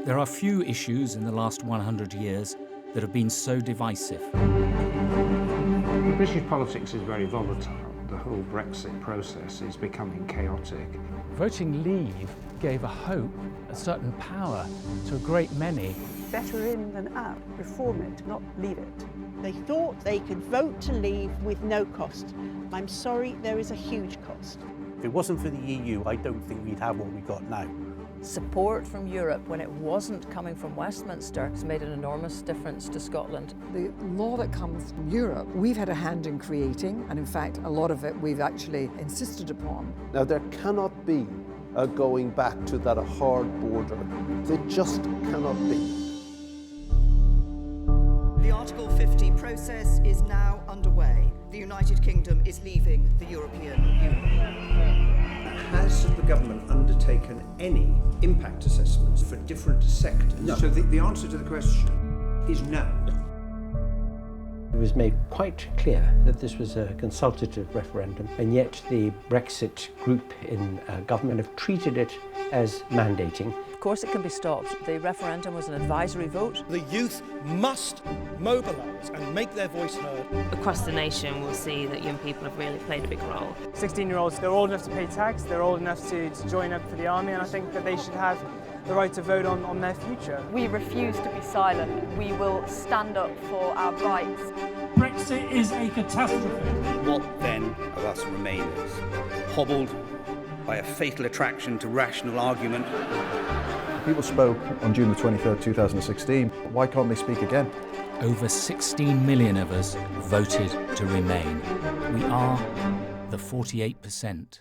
There are few issues in the last 100 years that have been so divisive. British politics is very volatile. The whole Brexit process is becoming chaotic. Voting leave gave a hope, a certain power to a great many. Better in than out. Reform it, not leave it. They thought they could vote to leave with no cost. I'm sorry, there is a huge cost. If it wasn't for the EU, I don't think we'd have what we got now. Support from Europe, when it wasn't coming from Westminster, has made an enormous difference to Scotland. The law that comes from Europe, we've had a hand in creating, and in fact, a lot of it we've actually insisted upon. Now, there cannot be a going back to that hard border. There just cannot be. The Article 50 process is now underway. The United Kingdom is leaving the European Union. Has the government undertaken any impact assessments for different sectors? No. So the answer to the question is no. It was made quite clear that this was a consultative referendum, and yet the Brexit group in government have treated it as mandating. Of course it can be stopped. The referendum was an advisory vote. The youth must mobilise and make their voice heard. Across the nation we'll see that young people have really played a big role. 16-year-olds, they're old enough to pay tax, they're old enough to join up for the army, and I think that they should have the right to vote on their future. We refuse to be silent. We will stand up for our rights. Brexit is a catastrophe. What then of us Remainers? Hobbled by a fatal attraction to rational argument. People spoke on June the 23rd, 2016. Why can't they speak again? Over 16 million of us voted to remain. We are the 48%.